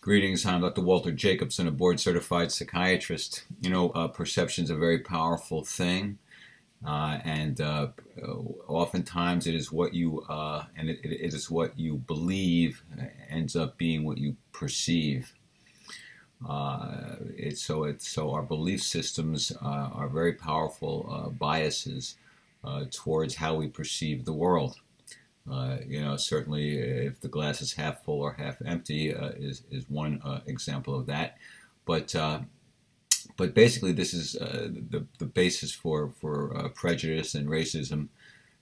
Greetings, I'm Dr. Walter Jacobson, a board-certified psychiatrist. Perception is a very powerful thing, and oftentimes it is what you it is what you believe ends up being what you perceive. So our belief systems are very powerful biases towards how we perceive the world. Certainly if the glass is half full or half empty is one example of that. But but basically, this is the basis for prejudice and racism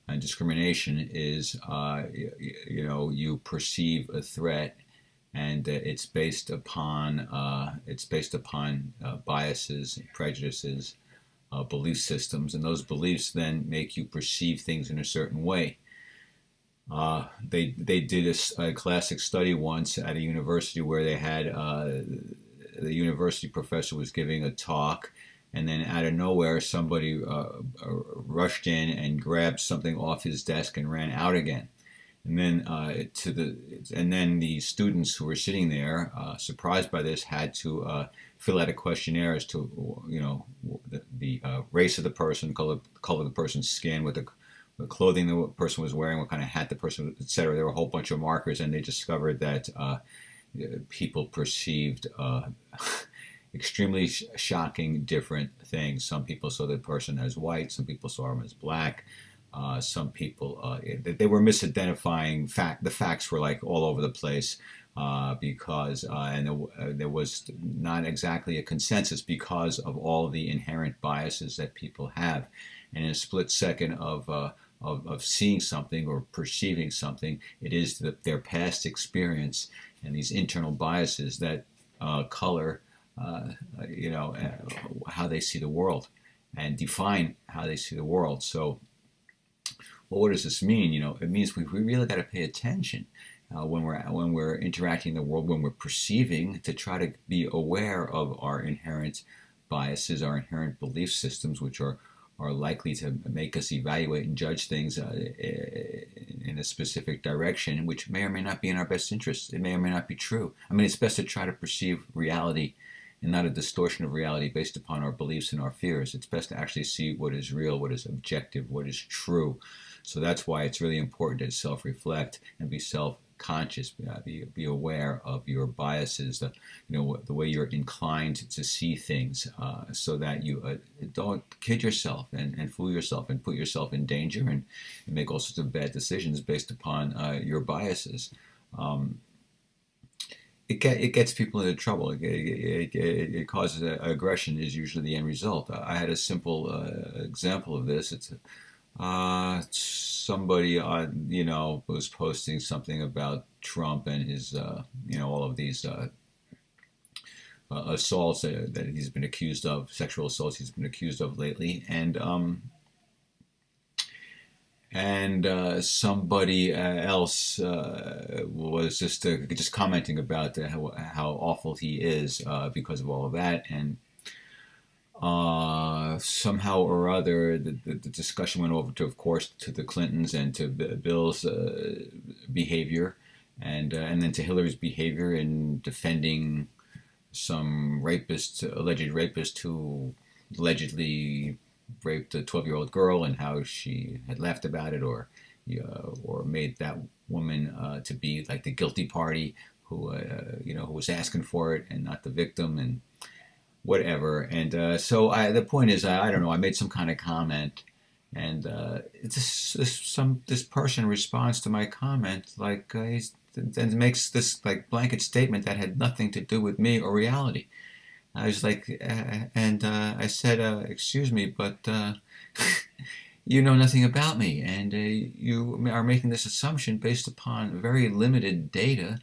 and discrimination is you perceive a threat, and it's based upon biases, prejudices, belief systems, and those beliefs then make you perceive things in a certain way. They did a classic study once at a university where they had the university professor was giving a talk, and then out of nowhere somebody rushed in and grabbed something off his desk and ran out again. And then the students who were sitting there, surprised by this, had to fill out a questionnaire as to the race of the person, color of the person's skin, what the clothing the person was wearing, what kind of hat the person, etc. There were a whole bunch of markers, and they discovered that people perceived extremely shocking different things. Some people saw the person as white, some people saw him as black. Some people they were misidentifying the facts were like all over the place because there was not exactly a consensus because of all the inherent biases that people have. And in a split second of seeing something or perceiving something, it is their past experience and these internal biases that color, how they see the world and define how they see the world. So, well, what does this mean? It means we really got to pay attention when we're interacting in the world, when we're perceiving, to try to be aware of our inherent biases, our inherent belief systems, which are likely to make us evaluate and judge things in a specific direction, which may or may not be in our best interest. It may or may not be true. I mean, it's best to try to perceive reality and not a distortion of reality based upon our beliefs and our fears. It's best to actually see what is real, what is objective, what is true. So that's why it's really important to self-reflect and be self-conscious, be aware of your biases, the way you're inclined to see things, so that you don't kid yourself and fool yourself and put yourself in danger and make all sorts of bad decisions based upon your biases. It gets people into trouble. It causes aggression is usually the end result. I had a simple example of this. It's somebody was posting something about Trump and his all of these assaults that he's been accused of, sexual assaults he's been accused of lately, and somebody else was just commenting about how awful he is because of all of that, and somehow or other the discussion went over to, of course, to the Clintons and to Bill's behavior, and then to Hillary's behavior in defending some alleged rapist who allegedly raped a 12-year-old girl, and how she had laughed about it or made that woman to be like the guilty party who was asking for it and not the victim, and whatever. And so the point is, I don't know, I made some kind of comment, and this person responds to my comment like then makes this like blanket statement that had nothing to do with me or reality. I was like, I said, excuse me, but you know nothing about me, and you are making this assumption based upon very limited data.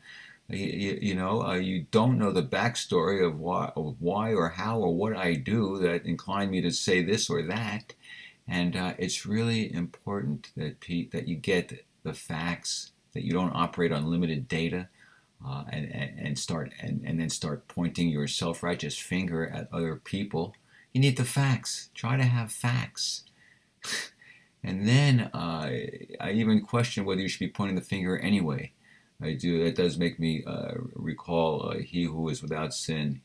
You don't know the backstory of why or how or what I do that inclined me to say this or that, and it's really important that you get the facts, that you don't operate on limited data, and then start pointing your self-righteous finger at other people. You need the facts. Try to have facts. And then I even question whether you should be pointing the finger anyway. I do. That does make me recall, he who is without sin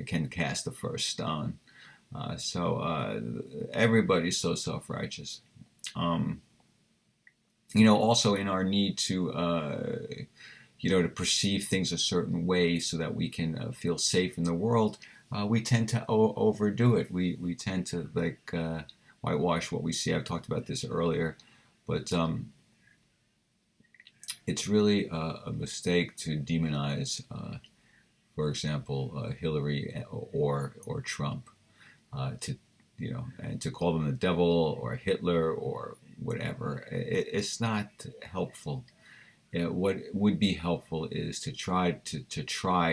can cast the first stone. So everybody's so self-righteous. Um, also in our need to, to perceive things a certain way so that we can feel safe in the world, we tend to overdo it. We tend to whitewash what we see. I've talked about this earlier, but it's really a mistake to demonize, for example, Hillary or Trump, to and to call them the devil or Hitler or whatever. It's not helpful. What would be helpful is to try,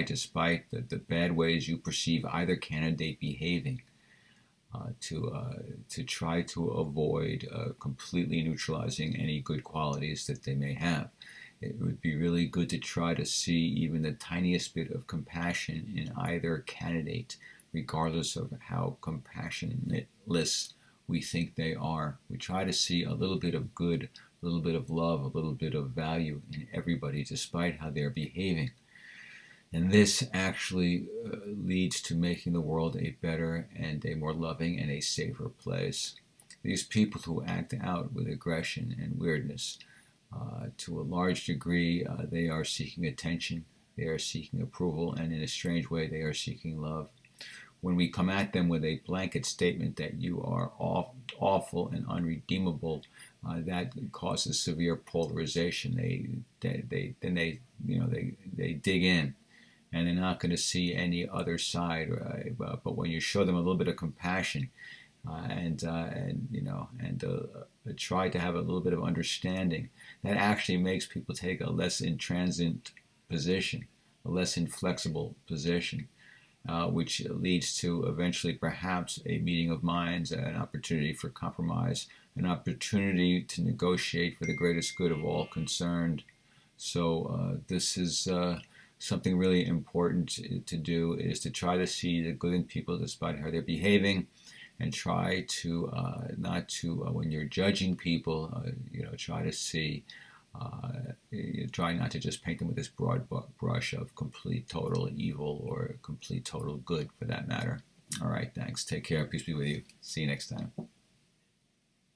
despite the bad ways you perceive either candidate behaving, to try to avoid completely neutralizing any good qualities that they may have. It would be really good to try to see even the tiniest bit of compassion in either candidate, regardless of how compassionless we think they are. We try to see a little bit of good, a little bit of love, a little bit of value in everybody, despite how they're behaving. And this actually leads to making the world a better and a more loving and a safer place. These people who act out with aggression and weirdness, to a large degree, they are seeking attention, they are seeking approval, and in a strange way, they are seeking love. When we come at them with a blanket statement that you are awful and unredeemable, that causes severe polarization. They dig in, and they're not going to see any other side. Right? But when you show them a little bit of compassion, and try to have a little bit of understanding, that actually makes people take a less intransigent position, a less inflexible position, which leads to eventually perhaps a meeting of minds, an opportunity for compromise, an opportunity to negotiate for the greatest good of all concerned. So this is something really important to do, is to try to see the good in people despite how they're behaving, and try to not to when you're judging people, try to see, try not to just paint them with this broad brush of complete total evil or complete total good, for that matter. All right, thanks. Take care. Peace be with you. See you next time.